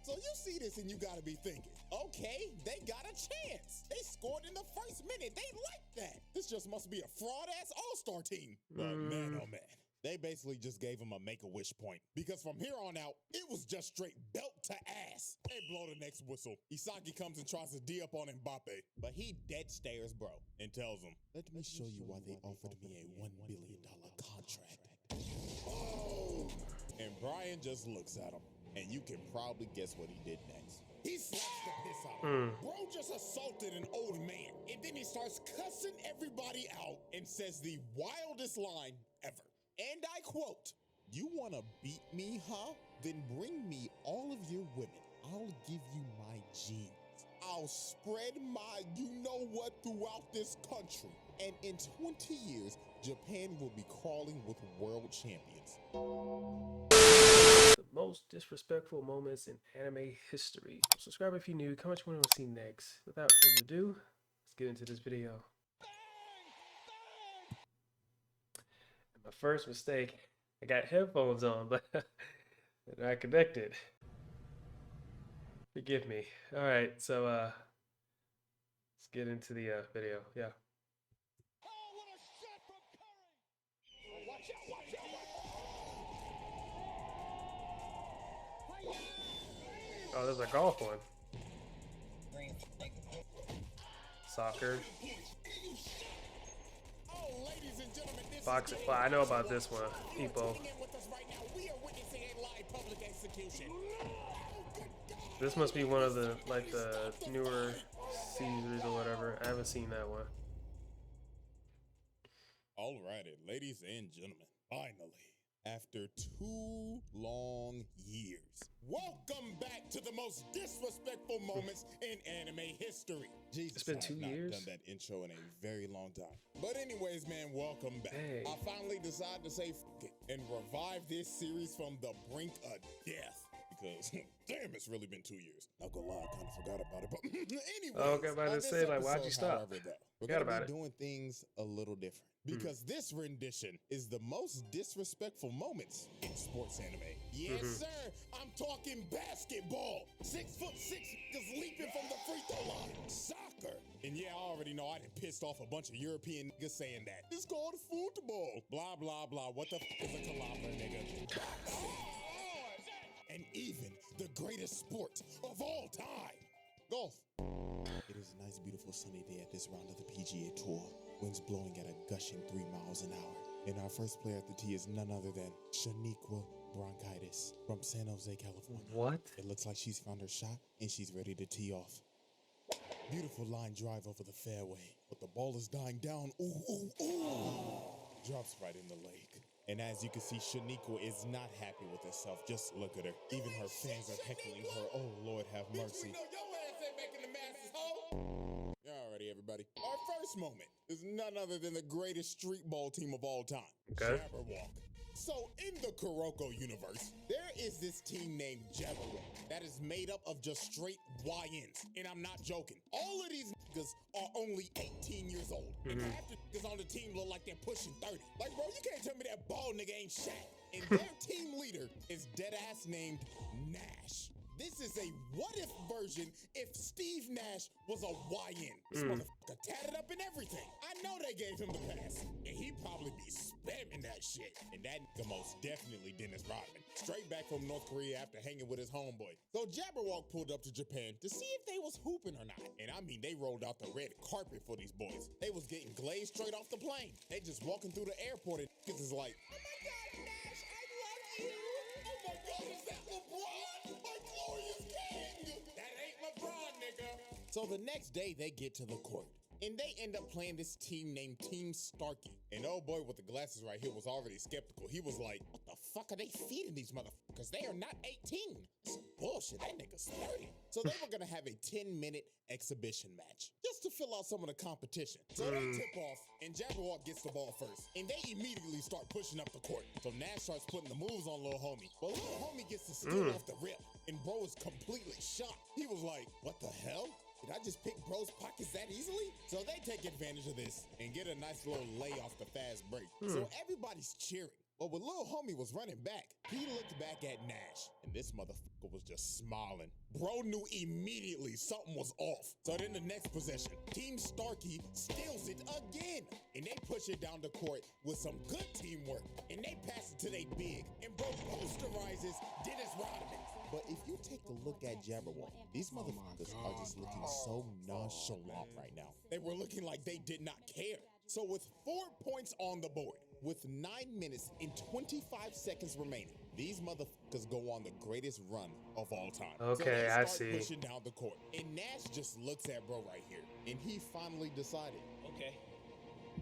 So you see this and you gotta be thinking, okay, they got a chance. They scored in the first minute. They like that. This just must be a fraud-ass all-star team. But man, oh man. They basically just gave him a make-a-wish point. Because from here on out, it was just straight belt to ass. They blow the next whistle. Isagi comes and tries to D up on Mbappe. But he dead stares bro and tells him, let me show you why they offered me a $1 billion contract. Oh! And Brian just looks at him. And you can probably guess what he did next. He slaps the piss out of him. Bro just assaulted an old man. And then he starts cussing everybody out and says the wildest line ever. And I quote, you want to beat me, huh? Then bring me all of your women. I'll give you my genes. I'll spread my you-know-what throughout this country. And in 20 years, Japan will be crawling with world champions. The most disrespectful moments in anime history. Subscribe if you're new. Comment what you want to see next. Without further ado, let's get into this video. My first mistake, I got headphones on, but they're not connected. Forgive me. All right, so let's get into the video. Yeah. Oh, what a shot from Curry! Watch out, watch out, watch out! Oh, there's a golf one. Soccer. Boxing. I know about this one. People. This must be one of the the newer series or whatever. I haven't seen that one. Alrighty, ladies and gentlemen, finally, after 2 long years, welcome back to the most disrespectful moments in anime history. Jesus, it's been 2 years. I've not done that intro in a very long time. But anyways, man, welcome back. Hey. I finally decided to say f it and revive this series from the brink of death. Because, damn, it's really been 2 years. Not gonna lie, I kind of forgot about it. But anyways, oh, okay, about to say, like, why'd you stop? We're gonna be doing things a little different. Because this rendition is the most disrespectful moments in sports anime. Yes, sir. I'm talking basketball. 6'6" niggas leaping from the free throw line. Soccer. And yeah, I already know I done pissed off a bunch of European niggas saying that. It's called football. Blah, blah, blah. What the f is a caliber, nigga? And even the greatest sport of all time. Golf. It is a nice, beautiful, sunny day at this round of the PGA Tour. Winds blowing at a gushing 3 miles an hour. And our first player at the tee is none other than Shaniqua Bronchitis from San Jose, California. What? It looks like she's found her shot and she's ready to tee off. Beautiful line drive over the fairway, but the ball is dying down. Ooh, ooh, ooh. Drops right in the lake. And as you can see, Shaniqua is not happy with herself. Just look at her. Even her fans are heckling her. Oh, Lord, have mercy. We know your ass ain't making the masses, ho. Alrighty, everybody. Our first moment is none other than the greatest street ball team of all time. Okay. Jabberwock. So in the Kuroko universe, there is this team named Jabberwock that is made up of just straight YNs. And I'm not joking. All of these niggas are only 18 years old. And half the niggas on the team look like they're pushing 30. Like, bro, you can't tell me that bald nigga ain't Shaq. And their team leader is deadass named Nash. This is a what-if version if Steve Nash was a YN. This motherfucker tatted up and everything. I know they gave him the pass. And he'd probably be spamming that shit. And that nigga most definitely Dennis Rodman. Straight back from North Korea after hanging with his homeboy. So Jabberwock pulled up to Japan to see if they was hooping or not. And I mean, they rolled out the red carpet for these boys. They was getting glazed straight off the plane. They just walking through the airport and niggas is like, oh my God, Nash, I love you. Oh my God, is that LeBron? My glorious king. That ain't LeBron, nigga. So the next day they get to the court. And they end up playing this team named Team Starkey. And oh boy with the glasses right here was already skeptical. He was like, what the fuck are they feeding these motherfuckers? They are not 18. Some bullshit, that nigga's 30. So they were gonna have a 10-minute exhibition match just to fill out some of the competition. So they tip off and Jabberwock gets the ball first. And they immediately start pushing up the court. So Nash starts putting the moves on little homie. But little homie gets the skill off the rip. And bro is completely shocked. He was like, what the hell? Did I just pick bro's pockets that easily? So they take advantage of this and get a nice little lay off the fast break. So everybody's cheering. But when little homie was running back, he looked back at Nash, and this motherfucker was just smiling. Bro knew immediately something was off. So then the next possession, Team Starkey steals it again, and they push it down the court with some good teamwork, and they pass it to they big, and bro posterizes Dennis Rodman. But if you take a look at Jabberwock, these motherfuckers are just looking so nonchalant right now. They were looking like they did not care. So with 4 points on the board, with 9 minutes and 25 seconds remaining, these motherfuckers go on the greatest run of all time. Okay, so I they start see. pushing down the court, and Nash just looks at bro right here, and he finally decided. Okay,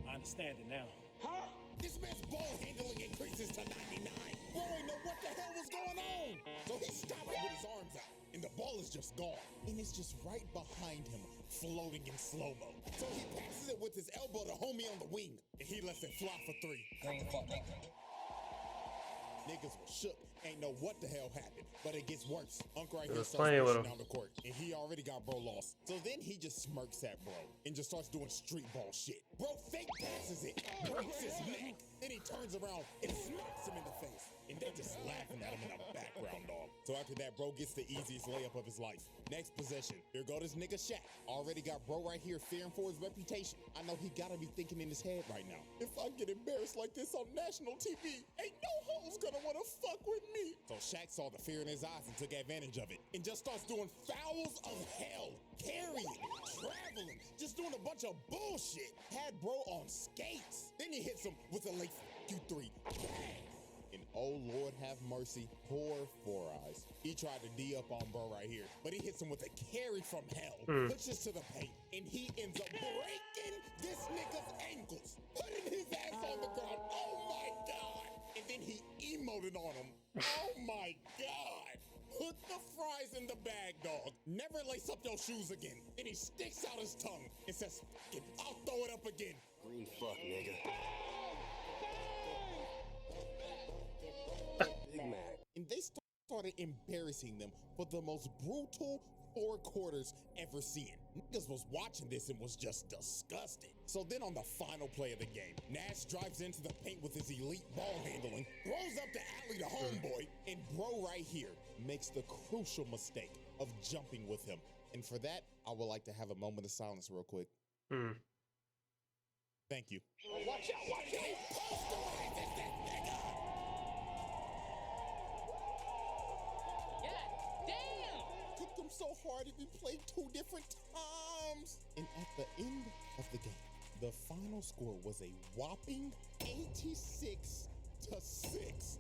I understand it now. Huh? This man's ball handling increases to 99. Bro ain't know what the hell was going on. So he stopped it with his arms out, and the ball is just gone. And it's just right behind him, floating in slow-mo. So he passes it with his elbow to homie on the wing, and he lets it fly for 3. Niggas were shook, ain't know what the hell happened, but it gets worse. Unc right here was starts playing with pushing him. down the court, and he already got bro lost. So then he just smirks at bro and just starts doing street ball shit. Bro fake passes it, breaks his neck, then he turns around and smacks him in the face. And they're just laughing at him in the background, dog. So after that, bro gets the easiest layup of his life. Next possession, here go this nigga Shaq. Already got bro right here fearing for his reputation. I know he gotta be thinking in his head right now, if I get embarrassed like this on national TV, ain't no hoes gonna wanna fuck with me. So Shaq saw the fear in his eyes and took advantage of it, and just starts doing fouls of hell, carrying, traveling, just doing a bunch of bullshit. Had bro on skates. Then he hits him with a late Q3. Bang! And oh Lord have mercy, poor Four Eyes. He tried to D up on bro right here, but he hits him with a carry from hell, pushes to the paint, and he ends up breaking this nigga's ankles, putting his ass on the ground. Oh my God! And then he emoted on him. Oh my God! Put the fries in the bag, dog. Never lace up your shoes again. Then he sticks out his tongue and says, "F it, I'll throw it up again." Green fuck, nigga. Big Mac. And they started embarrassing them for the most brutal 4 quarters ever seen. Niggas was watching this and was just disgusted. So then on the final play of the game, Nash drives into the paint with his elite ball handling, throws up the alley to homeboy, and bro right here makes the crucial mistake of jumping with him. And for that, I would like to have a moment of silence real quick. Thank you. Watch out, watch out. Posterizes this nigga! Kicked him so hard he played 2 different times. And at the end of the game, the final score was a whopping 86-6.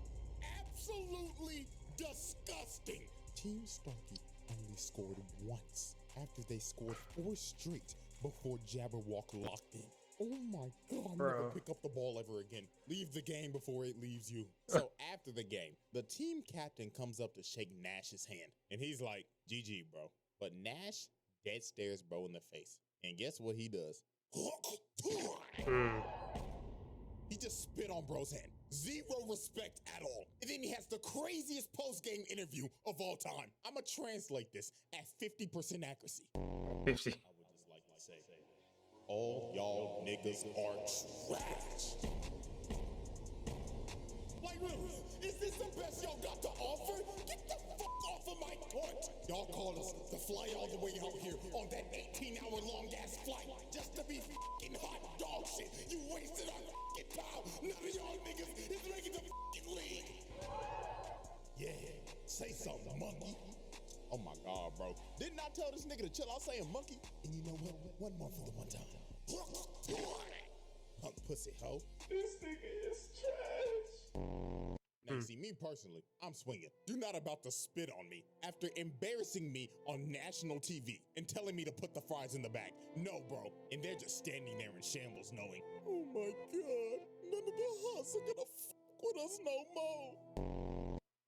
Absolutely disgusting. Team Starkey only scored once after they scored 4 straight before Jabberwock locked in. Oh my God, never pick up the ball ever again. Leave the game before it leaves you. So after the game, the team captain comes up to shake Nash's hand. And he's like, GG, bro. But Nash dead stares bro in the face. And guess what he does? He just spit on bro's hand. Zero respect at all. And then he has the craziest post-game interview of all time. I'ma translate this at 50% accuracy. 50. I would just like to say, all y'all niggas are trash. Like, really, is this the best y'all got to offer? Get the fuck off of my court. Y'all called us to fly all the way out here on that 18-hour-long ass flight just to be fucking hot dog shit. You wasted our fucking time. None of y'all niggas is making the fucking league. Yeah, say something, monkey. Oh my God, bro. Didn't I tell this nigga to chill out saying monkey? And you know what? One more for the one time. Punk pussy hoe. This nigga is trash. Now you see, me personally, I'm swinging. You're not about to spit on me after embarrassing me on national TV and telling me to put the fries in the bag. No, bro. And they're just standing there in shambles knowing, oh my God, none of the hots are gonna fuck with us no more.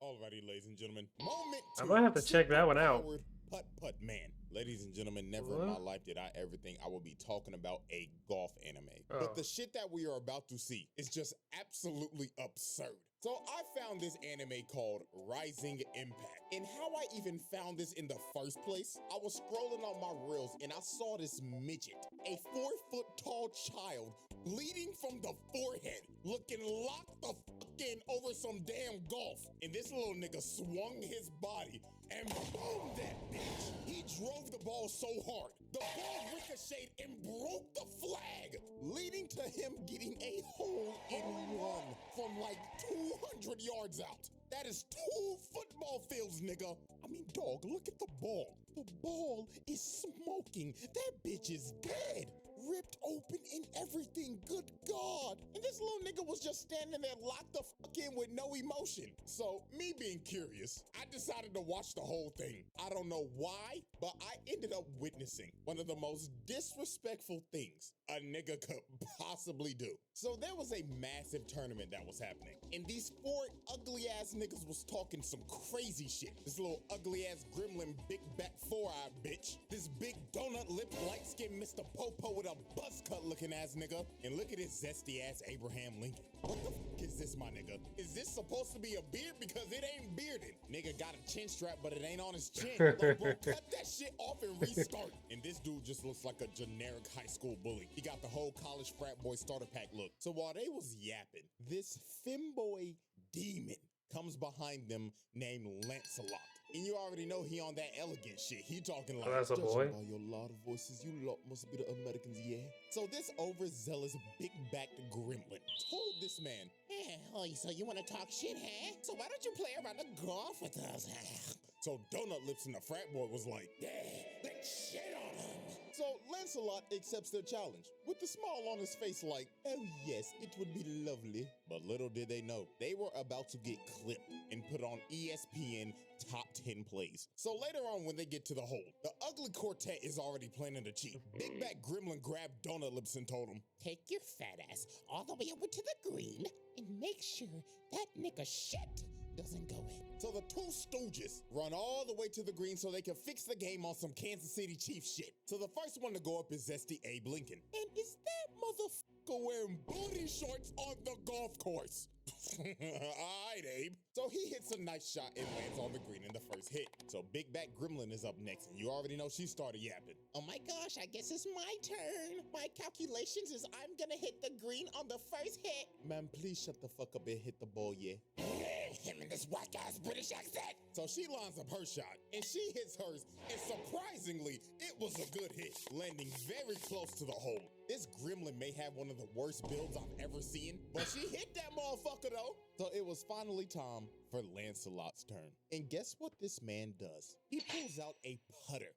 Alrighty, ladies and gentlemen. Moment I might have to check that one out. superpowered Putt man. Ladies and gentlemen, never in my life did I ever think I would be talking about a golf anime. But the shit that we are about to see is just absolutely absurd. So I found this anime called Rising Impact. And how I even found this in the first place, I was scrolling on my reels and I saw this midget, a 4-foot tall child, bleeding from the forehead, looking locked the fuck skin over some damn golf. And this little nigga swung his body and boomed that bitch. He drove the ball so hard, the ball ricocheted and broke the flag, leading to him getting a hole-in-one from like 200 yards out. That is 2 football fields, nigga. I mean, dog, look at the ball. The ball is smoking. That bitch is dead. Ripped open and everything, good God. And this little nigga was just standing there locked the fuck in with no emotion. So, me being curious, I decided to watch the whole thing. I don't know why, but I ended up witnessing one of the most disrespectful things a nigga could possibly do. So there was a massive tournament that was happening, and these 4 ugly ass niggas was talking some crazy shit. This little ugly ass gremlin, big back 4-eyed bitch. This big donut lip, light skinned Mr. Popo with a buzz cut looking ass nigga. And look at this zesty ass Abraham Lincoln. What the fuck is this, my nigga? Is this supposed to be a beard? Because it ain't bearded. Nigga got a chin strap, but it ain't on his chin. Like, bro, cut that shit off and restart. And this dude just looks like a generic high school bully. He got the whole college frat boy starter pack look. So while they was yapping, this femboy demon comes behind them named Lancelot. And you already know he on that elegant shit. He talking like, that's a boy. by your loud voices, you lot must be the Americans, yeah? So this overzealous, big-backed gremlin told this man, oh, so you want to talk shit, huh? So why don't you play around the golf with us, huh? So Donut Lips and the frat boy was like, yeah, let's shit on him. So Lancelot accepts their challenge with the smile on his face like, oh yes, it would be lovely. But little did they know, they were about to get clipped and put on ESPN top 10 plays. So later on when they get to the hole, the ugly quartet is already planning to cheat. Big Back Gremlin grabbed Donut Lips and told him, take your fat ass all the way over to the green and make sure that nigga shit doesn't go in. So the 2 stooges run all the way to the green so they can fix the game on some Kansas City Chiefs shit. So the first one to go up is zesty Abe Lincoln. And is that motherfucker wearing booty shorts on the golf course? Alright, Abe. So he hits a nice shot and lands on the green in the first hit. So Big Back Gremlin is up next, and you already know she started yapping. Oh my gosh, I guess it's my turn. My calculations is I'm gonna hit the green on the first hit. Man, please shut the fuck up and hit the ball, yeah? Him and this white guy's British accent. So she lines up her shot, and she hits hers, and surprisingly, it was a good hit, landing very close to the hole. This gremlin may have one of the worst builds I've ever seen, but she hit that motherfucker though. So it was finally time for Lancelot's turn. And guess what this man does? He pulls out a putter.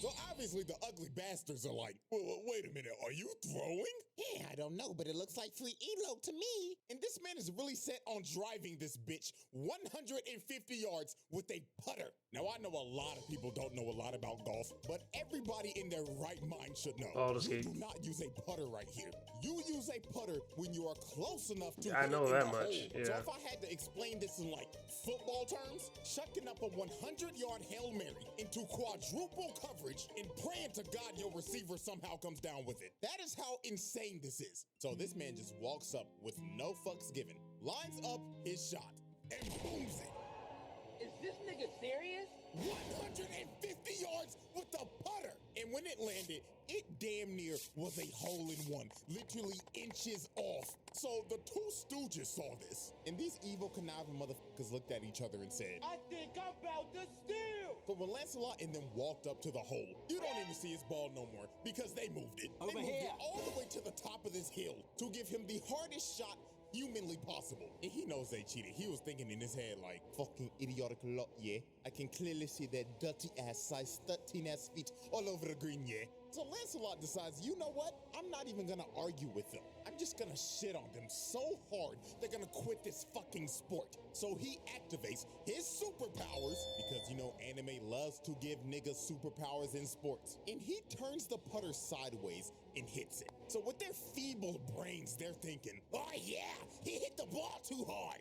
So obviously the ugly bastards are like, wait a minute, are you throwing? Yeah, I don't know, but it looks like free elo to me. And this man is really set on driving this bitch 150 yards with a putter. Now I know a lot of people don't know a lot about golf, but everybody in their right mind should know. You do not use a putter right here. You use a putter when you are close enough to I know that much. Yeah. So if I had to explain this in like football terms, chucking up a 100-yard Hail Mary into quadruple coverage and praying to God your receiver somehow comes down with it. That is how insane this is. So this man just walks up with no fucks given, lines up his shot, and booms it. Is this nigga serious? 150 yards with the putter. And when it landed, it damn near was a hole-in-one, literally inches off. So the 2 stooges saw this, and these evil conniving motherfuckers looked at each other and said, I think I'm about to steal. but when Lancelot and them walked up to the hole, you don't even see his ball no more because they moved it. They moved it all the way to the top of this hill to give him the hardest shot humanly possible. And he knows they cheated. He was thinking in his head like, fucking idiotic lot, yeah? I can clearly see their dirty ass size 13 ass feet all over the green, yeah? So Lancelot decides, you know what? I'm not even gonna argue with them. I'm just gonna shit on them so hard they're gonna quit this fucking sport. So he activates his superpowers, because you know anime loves to give niggas superpowers in sports. And he turns the putter sideways and hits it. So with their feeble brains, they're thinking, oh yeah, he hit the ball too hard.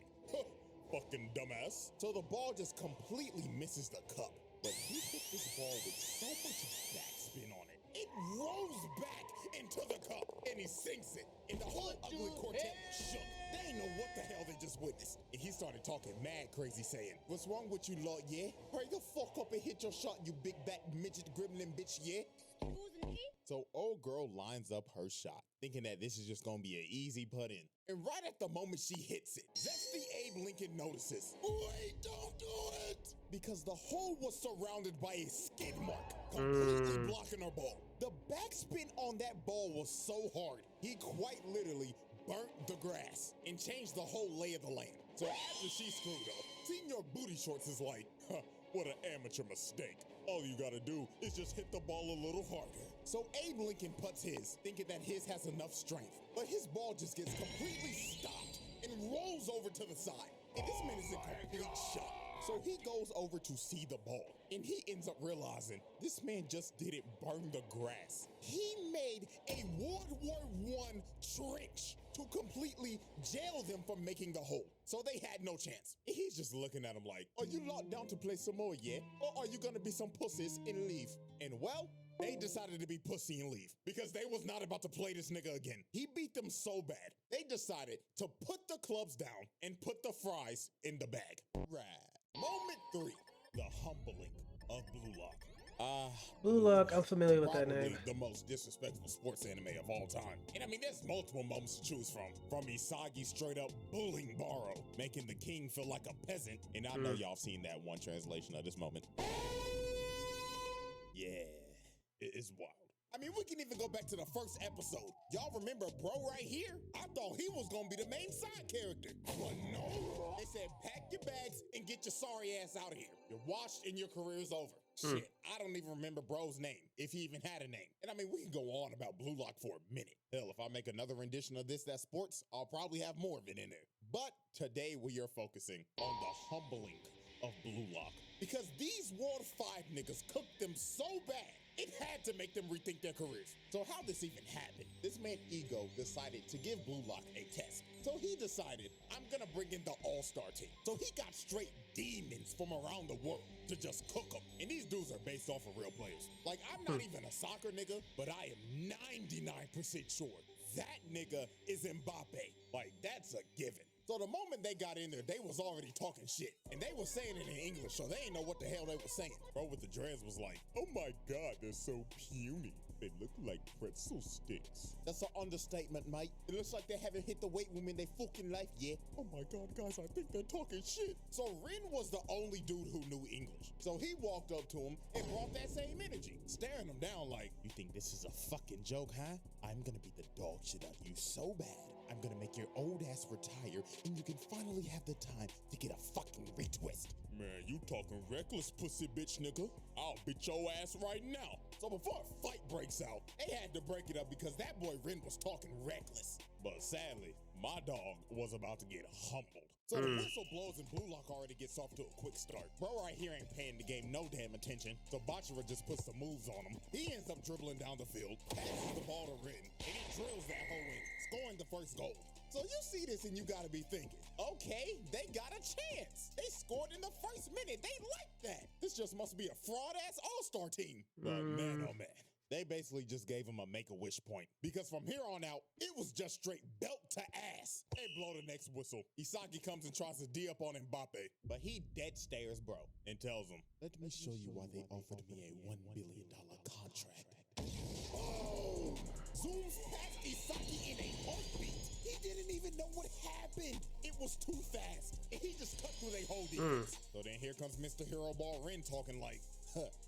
Fucking dumbass. So the ball just completely misses the cup. But he hit this ball with so much backspin on it. It rolls back into the cup and he sinks it. And the whole ugly quartet shook. They didn't know what the hell they just witnessed. And he started talking mad crazy saying, what's wrong with you lot, yeah? Hurry the fuck up and hit your shot, you big back midget gremlin bitch, yeah? Excuse me? So old girl lines up her shot, thinking that this is just gonna be an easy put in. And right at the moment she hits it, Zesty Abe Lincoln notices, wait, don't do it! Because the hole was surrounded by a skid mark, completely blocking her ball. The backspin on that ball was so hard, he quite literally burnt the grass and changed the whole lay of the land. So after she screwed up, Senior Booty Shorts is like, huh, what an amateur mistake. All you gotta do is just hit the ball a little harder. So Abe Lincoln puts his, thinking that his has enough strength, but his ball just gets completely stopped and rolls over to the side. And this man is in complete shock. So he goes over to see the ball, and he ends up realizing this man just didn't burn the grass. He made a World War I trench to completely jail them from making the hole. So they had no chance. And he's just looking at him like, are you locked down to play some more yet? Or are you gonna be some pussies and leave? And well, they decided to be pussy and leave because they was not about to play this nigga again. He beat them so bad, they decided to put the clubs down and put the fries in the bag. Right. Moment 3, the humbling of Blue Lock. Blue Lock, I'm familiar with that Probably name. the most disrespectful sports anime of all time. And I mean, there's multiple moments to choose from. From Isagi straight up bullying Baro, making the king feel like a peasant. And I know y'all seen that one translation of this moment. Yeah, it's wild. I mean, we can even go back to the first episode. Y'all remember bro right here? I thought he was gonna be the main side character. But no, they said pack your bags and get your sorry ass out of here. You're washed and your career's over. Shit, I don't even remember bro's name, if he even had a name. And I mean, we can go on about Blue Lock for a minute. Hell, if I make another rendition of this that's sports, I'll probably have more of it in there. But today we are focusing on the humbling of Blue Lock. Because these World 5 niggas cooked them so bad, it had to make them rethink their careers. So how this even happened? This man Ego decided to give Blue Lock a test. So he decided, I'm gonna bring in the all-star team. So he got straight demons from around the world to just cook them. And these dudes are based off of real players. Like, I'm not even a soccer nigga, but I am 99% sure that nigga is Mbappe. Like, that's a given. So the moment they got in there, they was already talking shit. And they was saying it in English, so they ain't know what the hell they was saying. Bro with the dreads was like, oh my God, they're so puny. They look like pretzel sticks. That's an understatement, mate. It looks like they haven't hit the weight room in their fucking life yet. Oh my God, guys, I think they're talking shit. So Rin was the only dude who knew English. So he walked up to him and brought that same energy, staring him down like, you think this is a fucking joke, huh? I'm gonna beat the dog shit out of you so bad. I'm gonna make your old ass retire and you can finally have the time to get a fucking retwist. Man, you talking reckless, pussy bitch nigga. I'll beat your ass right now. So before a fight breaks out, they had to break it up because that boy Rin was talking reckless. But sadly, my dog was about to get humbled. So the whistle blows and Blue Lock already gets off to a quick start. Bro right here ain't paying the game no damn attention, so Bachira just puts some moves on him. He ends up dribbling down the field, passes the ball to Rin, and he drills that hole in, scoring the first goal. So you see this and you gotta be thinking, okay, they got a chance. They scored in the first minute. They like that. This just must be a fraud-ass all-star team. But man, oh man. They basically just gave him a make-a-wish point. Because from here on out, it was just straight belt to ass. They blow the next whistle. Isagi comes and tries to D up on Mbappe. But he dead stares bro and tells him, let me show you why they offered me a $1 billion contract. Oh! Zooms past Isagi in a heartbeat. He didn't even know what happened. It was too fast. And he just cut through their whole defense. So then here comes Mr. Hero Ball Rin talking like,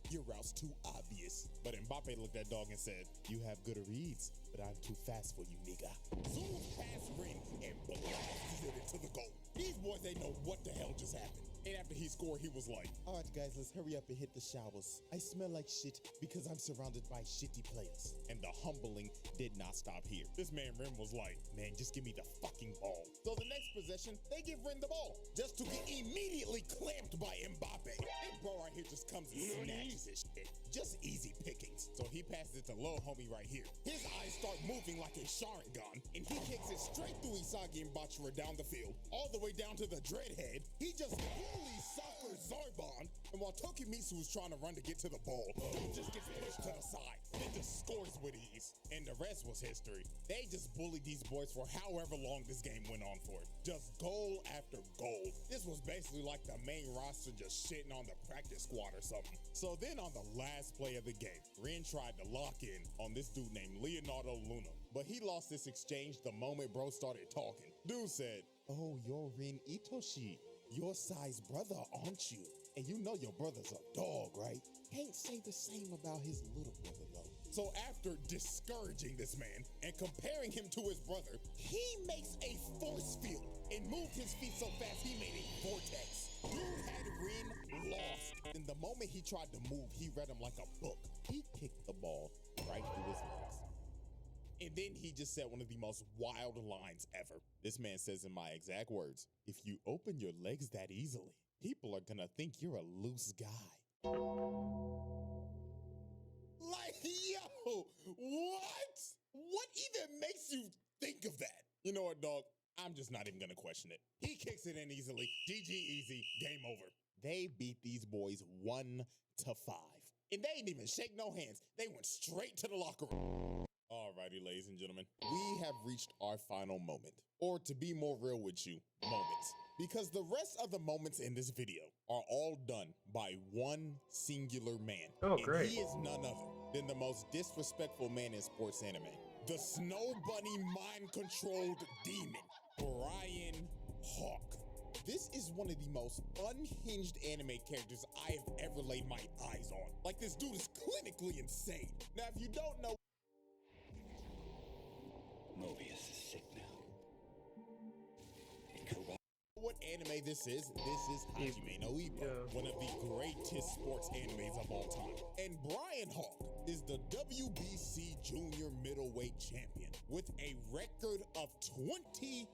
your route's too obvious. But Mbappe looked at dog and said, you have good reads, but I'm too fast for you, nigga. Zooms past Rin and blasts it into the goal. These boys, they know what the hell just happened. And after he scored, he was like, all right, guys, let's hurry up and hit the showers. I smell like shit because I'm surrounded by shitty players. And the humbling did not stop here. This man Rin was like, man, just give me the fucking ball. So the next possession, they give Rin the ball, just to get immediately clamped by Mbappe. And bro right here just comes and snatches his shit. Just easy pickings. So he passes it to little homie right here. His eyes start moving like a Sharingan, and he kicks it straight through Isagi and Bachira down the field, all the way down to the dreadhead. He just fully soccer Zarbon. And while Tokimitsu was trying to run to get to the ball, he just gets pushed to the side, then just scores with ease. And the rest was history. They just bullied these boys for however long this game went on for. Just goal after goal. This was basically like the main roster just shitting on the practice squad or something. So then on the last play of the game, Rin tried to lock in on this dude named Leonardo Luna. But he lost this exchange the moment bro started talking. Dude said, "Oh, you're Rin Itoshi. Your size brother, aren't you? And you know your brother's a dog, right? Can't say the same about his little brother, though." So after discouraging this man and comparing him to his brother, he makes a force field and moved his feet so fast he made a vortex. Dude had Rin lost. And the moment he tried to move, he read him like a book. He kicked the ball right through his legs. And then he just said one of the most wild lines ever. This man says in my exact words, "If you open your legs that easily, people are gonna think you're a loose guy." Like, yo, what? What even makes you think of that? You know what, dog? I'm just not even gonna question it. He kicks it in easily. GG easy. Game over. They beat these boys 1-5. And they didn't even shake no hands. They went straight to the locker room. Alrighty, ladies and gentlemen, we have reached our final moment. Or to be more real with you, moments. Because the rest of the moments in this video are all done by one singular man. Oh, and great. he is none other than the most disrespectful man in sports anime. The Snow Bunny mind-controlled demon, Brian Hawk. This is one of the most unhinged anime characters I have ever laid my eyes on. Like, this dude is clinically insane. Now, if you don't know, Mobius is sick now. what anime this is Hajime no Ippo, Yeah. one of the greatest sports animes of all time. And Brian Hawk is the WBC Junior Middleweight Champion with a record of 20-0.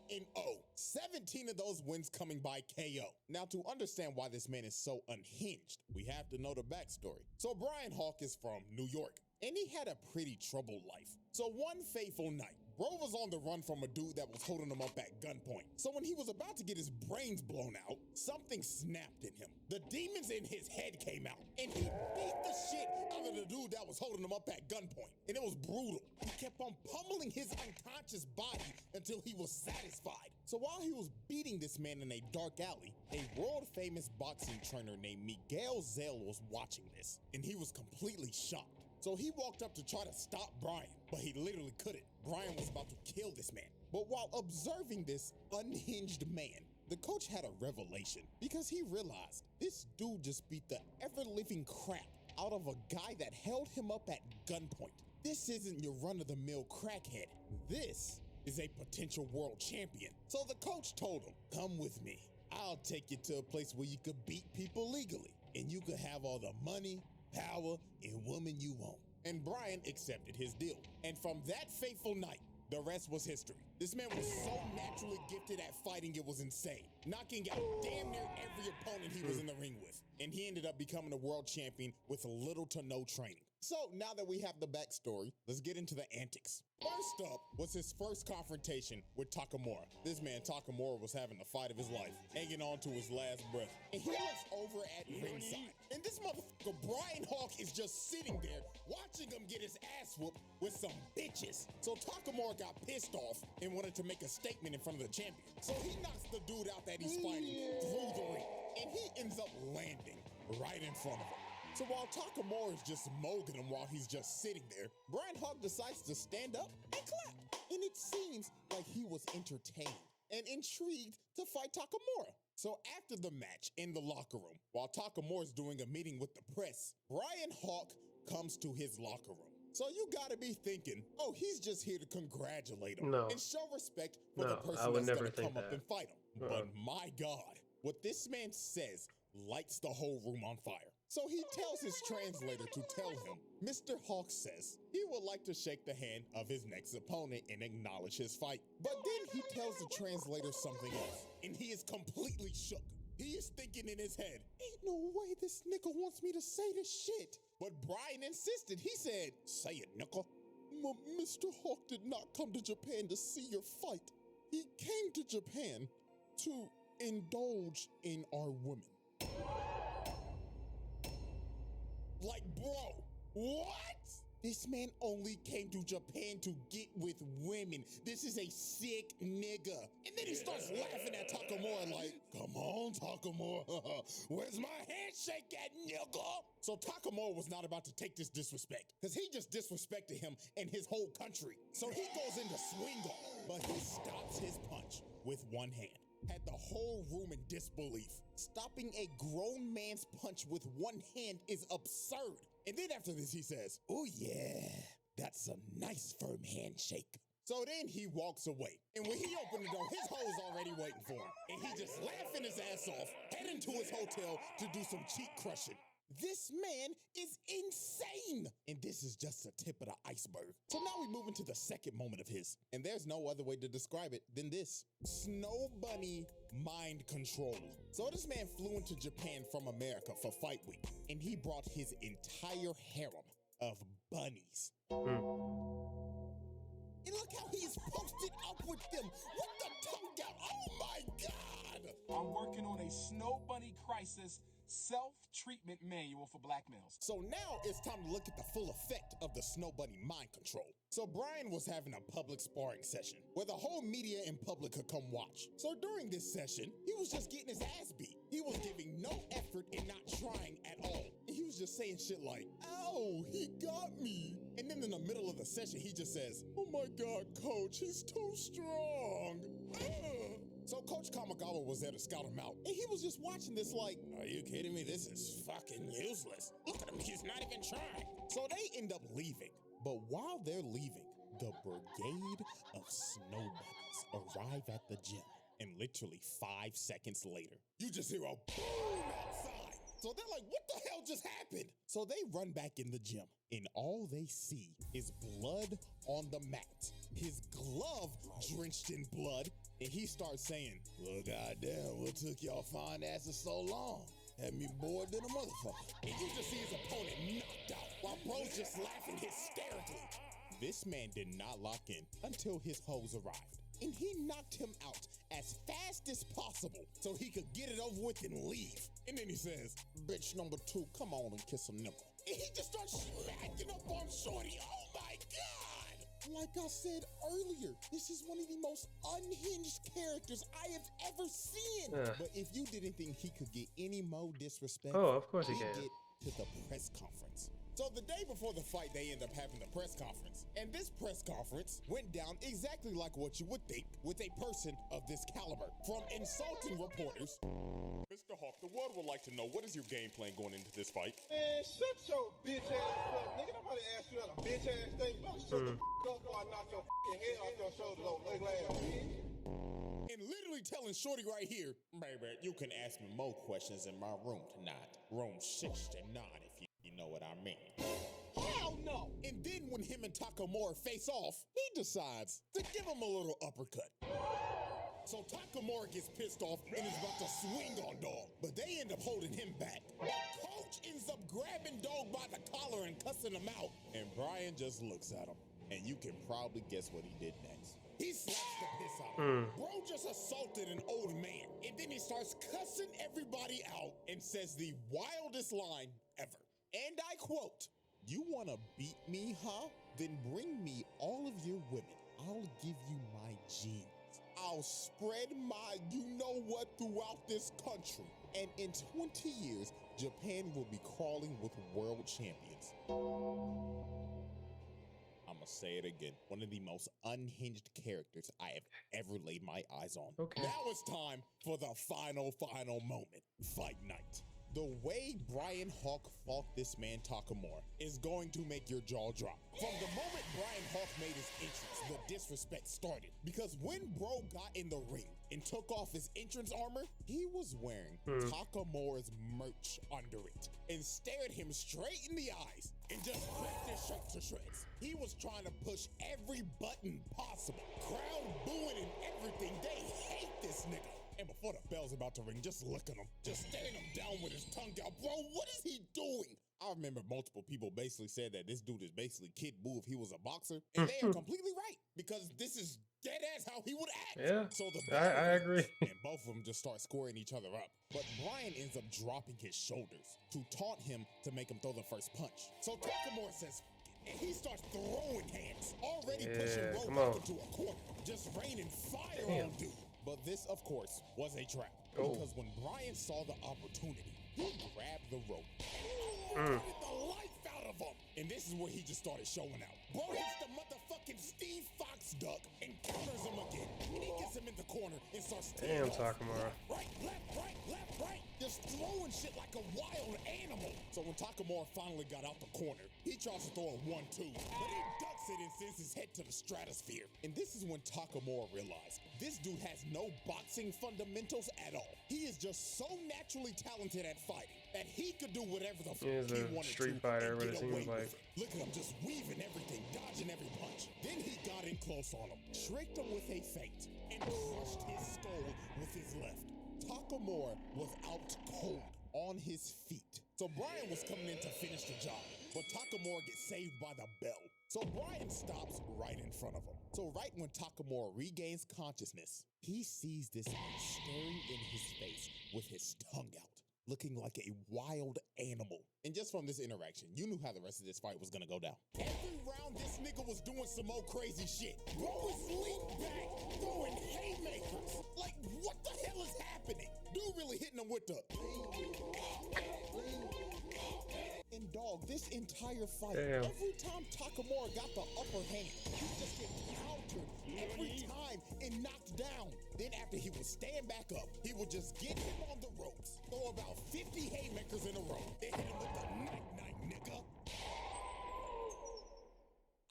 17 of those wins coming by KO. Now, to understand why this man is so unhinged, we have to know the backstory. So Brian Hawk is from New York, and he had a pretty troubled life. So one fateful night, bro was on the run from a dude that was holding him up at gunpoint. So when he was about to get his brains blown out, something snapped in him. The demons in his head came out, and he beat the shit out of the dude that was holding him up at gunpoint. And it was brutal. He kept on pummeling his unconscious body until he was satisfied. So while he was beating this man in a dark alley, a world-famous boxing trainer named Miguel Zell was watching this, and he was completely shocked. So he walked up to try to stop Brian, but he literally couldn't. Brian was about to kill this man. But while observing this unhinged man, the coach had a revelation because he realized this dude just beat the ever-living crap out of a guy that held him up at gunpoint. This isn't your run-of-the-mill crackhead. This is a potential world champion. So the coach told him, "Come with me. I'll take you to a place where you could beat people legally, and you could have all the money, power, and woman you want." And Brian accepted his deal. And from that fateful night, the rest was history. This man was so naturally gifted at fighting, it was insane, knocking out damn near every opponent he was in the ring with. And he ended up becoming a world champion with little to no training. So now that we have the backstory, let's get into the antics. First up was his first confrontation with Takamura. This man, Takamura, was having the fight of his life, hanging on to his last breath. And he looks over at ringside. And this motherfucker, Brian Hawk, is just sitting there watching him get his ass whooped with some bitches. So Takamura got pissed off and wanted to make a statement in front of the champion. So he knocks the dude out that he's fighting through the ring. And he ends up landing right in front of him. So while Takamura is just mogging him while he's just sitting there, Brian Hawk decides to stand up and clap. And it seems like he was entertained and intrigued to fight Takamura. So after the match in the locker room, while Takamura is doing a meeting with the press, Brian Hawk comes to his locker room. So you gotta be thinking, oh, he's just here to congratulate him No. and show respect for the No, person I would that's never gonna think come up that. and fight him. But my God, what this man says lights the whole room on fire. So he tells his translator to tell him, Mr. Hawk says he would like to shake the hand of his next opponent and acknowledge his fight. But then he tells the translator something else, and he is completely shook. He is thinking in his head, ain't no way this nigga wants me to say this shit. But Brian insisted. He said, say it, nigga. Mr. Hawk did not come to Japan to see your fight. He came to Japan to indulge in our women. Like, bro, what? This man only came to Japan to get with women. This is a sick nigga. And then he starts laughing at Takamura like, come on, Takamura. Where's my handshake at, nigga? So Takamura was not about to take this disrespect because he just disrespected him and his whole country. So he goes into swing on, but he stops his punch with one hand. Had the whole room in disbelief. Stopping a grown man's punch with one hand is absurd. And then after this, he says, oh yeah, that's a nice firm handshake. So then he walks away. And when he opened the door, his hoe's already waiting for him. And he just laughing his ass off, heading to his hotel to do some cheek crushing. This man is insane. And this is just the tip of the iceberg. So now we move into the second moment of his. And there's no other way to describe it than this. Snow Bunny mind control. So this man flew into Japan from America for fight week. And he brought his entire harem of bunnies. And look how he's posted up with them with the tongue out. Oh my God. I'm working on a Snow Bunny crisis self-treatment manual for black males. So now it's time to look at the full effect of the Snow Bunny mind control. So Brian was having a public sparring session where the whole media and public could come watch. So during this session, he was just getting his ass beat. He was giving no effort and not trying at all. And he was just saying shit like, ow, he got me. And then in the middle of the session, he just says, oh my God, coach, he's too strong. So Coach Kamagawa was there to scout him out. And he was just watching this like, are you kidding me? This is fucking useless. Look at him, he's not even trying. So they end up leaving. But while they're leaving, the brigade of snow bunnies arrive at the gym. And literally 5 seconds later, you just hear a boom outside. So they're like, what the hell just happened? So they run back in the gym. And all they see is blood on the mat. His glove drenched in blood. And he starts saying, well, goddamn, what took y'all fine asses so long? Had me bored than a motherfucker. And you just see his opponent knocked out while bro's just laughing hysterically. This man did not lock in until his hoes arrived. And he knocked him out as fast as possible so he could get it over with and leave. And then he says, bitch number 2, come on and kiss a nipple. And he just starts smacking up on Shorty. Oh my God! Like I said earlier, this is one of the most unhinged characters I have ever seen. But if you didn't think he could get any more disrespect, of course he can. get to the press conference. So the day before the fight, they end up having the press conference. And this press conference went down exactly like what you would think with a person of this caliber. From insulting reporters, Mr. Hawk, the world would like to know, what is your game plan going into this fight? Man, shut your bitch ass up, nigga. Nobody asked you that a bitch ass thing. You better shut the up or I knock your head off your shoulders, old ugly ass bitch. And literally telling Shorty right here, baby, you can ask me more questions in my room tonight. Room 69, if you know what I mean. Hell no! And then when him and Takamura face off, he decides to give him a little uppercut. So Takamura gets pissed off and is about to swing on Dog, but they end up holding him back. But Coach ends up grabbing Dog by the collar and cussing him out. And Brian just looks at him, and you can probably guess what he did next. He slaps the piss out of him. Bro just assaulted an old man, and then he starts cussing everybody out and says the wildest line ever. And I quote, you want to beat me, huh? Then bring me all of your women. I'll give you my genes. I'll spread my you-know-what throughout this country. And in 20 years, Japan will be crawling with world champions. I'm going to say it again. One of the most unhinged characters I have ever laid my eyes on. Okay. Now it's time for the final moment. Fight night. The way Brian Hawk fought this man Takamura is going to make your jaw drop. From the moment Brian Hawk made his entrance, the disrespect started. Because when bro got in the ring and took off his entrance armor, he was wearing Takamura's merch under it and stared him straight in the eyes and just ripped his shirt to shreds. He was trying to push every button possible. Crowd booing and everything. They hate this nigga. And before the bell's about to ring, just look at him. Just staring him down with his tongue out. Bro, what is he doing? I remember multiple people basically said that this dude is basically Kid Buu if he was a boxer. And they are completely right, because this is dead ass how he would act. Yeah, So the I agree. and both of them just start squaring each other up. But Brian ends up dropping his shoulders to taunt him to make him throw the first punch. So Takamura says, and he starts throwing hands, already pushing Bro back into a corner, just raining fire on dude. But this, of course, was a trap. Because when Brian saw the opportunity, he grabbed the rope and loaded the life out of him. And this is where he just started showing out. Bro hits the motherfucking Steve Fox duck and counters him again. And he gets him in the corner and starts Damn, Takamura. Left, right. Just throwing shit like a wild animal. So when Takamura finally got out the corner, he tries to throw a 1-2, but he ducks it and sends his head to the stratosphere. And this is when Takamura realized this dude has no boxing fundamentals at all. He is just so naturally talented at fighting that he could do whatever the fuck he wanted street to fighter, and but get it away seems with like. it. Look at him just weaving everything, dodging every punch. Then he got in close on him, tricked him with a feint, and crushed his skull with his left. Takamura was out cold on his feet. So Brian was coming in to finish the job, but Takamura gets saved by the bell. So Brian stops right in front of him. So right when Takamura regains consciousness, he sees this man staring in his face with his tongue out, looking like a wild animal. And just from this interaction, you knew how the rest of this fight was gonna go down. Every round, this nigga was doing some more crazy shit. Bro was leaning back, throwing haymakers. Like, what the hell is happening? Dude really hitting him with the... And dog, this entire fight, every time Takamura got the upper hand, he just get countered every time and knocked down. Then after he would stand back up, he would just get him on the ropes, throw about 50 haymakers in a row, then hit him with the night-night, nigga.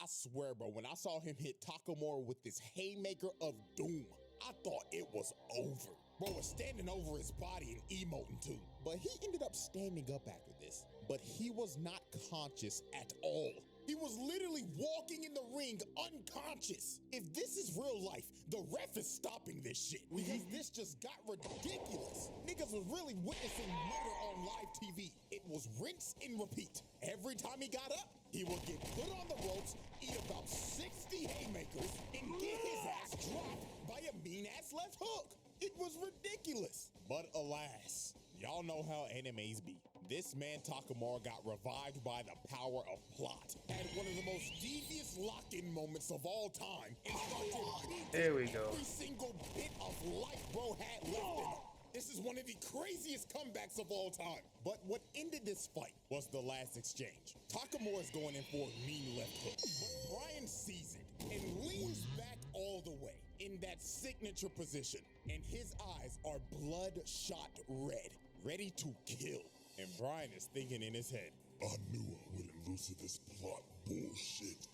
I swear, bro, when I saw him hit Takamura with this haymaker of doom, I thought it was over. Bro was standing over his body and emoting too. But he ended up standing up after this. But he was not conscious at all. He was literally walking in the ring unconscious. If this is real life, the ref is stopping this shit, because this just got ridiculous. Niggas was really witnessing murder on live TV. It was rinse and repeat. Every time he got up, he would get put on the ropes, eat about 60 haymakers, and get his ass dropped by a mean-ass left hook. It was ridiculous. But alas, y'all know how animes be. This man Takamura got revived by the power of plot. Had one of the most devious lock-in moments of all time. And started beating every single bit of life bro had left in him. This is one of the craziest comebacks of all time. But what ended this fight was the last exchange. Takamura is going in for a mean left hook, but Brian sees it and leans back all the way in that signature position. And his eyes are bloodshot red, ready to kill. And Brian is thinking in his head, I knew I wouldn't lose to this plot bullshit.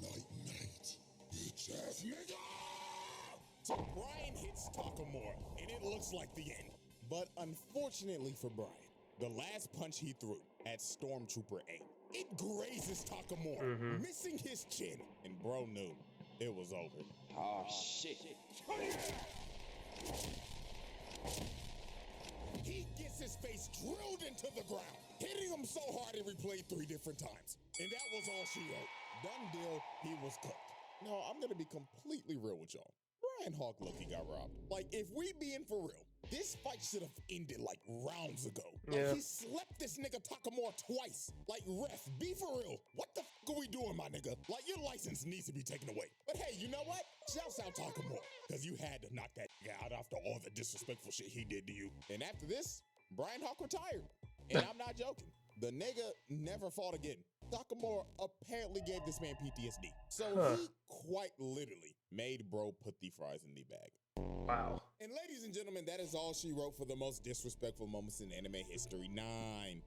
Night, bitch ass nigga! So Brian hits Takamura, and it looks like the end. But unfortunately for Brian, the last punch he threw had Stormtrooper aim. It grazes Takamura, missing his chin, and bro knew it was over. Oh, shit. He gets his face drilled into the ground, hitting him so hard it replayed 3 different times. And that was all she wrote. Done deal, he was cooked. Now, I'm gonna be completely real with y'all. Brian Hawk Loki got robbed. Like, if we being for real, this fight should have ended like rounds ago. Like, he slept this nigga Takamura twice. Like, ref, be for real. What the fuck are we doing, my nigga? Like, your license needs to be taken away. But hey, you know what? Shouts out Takamura, because you had to knock that nigga out after all the disrespectful shit he did to you. And after this, Brian Hawk retired. And I'm not joking. The nigga never fought again. Takamura apparently gave this man PTSD. So he quite literally made bro put the fries in the bag. Wow. And ladies and gentlemen, that is all she wrote for the most disrespectful moments in anime history. 9.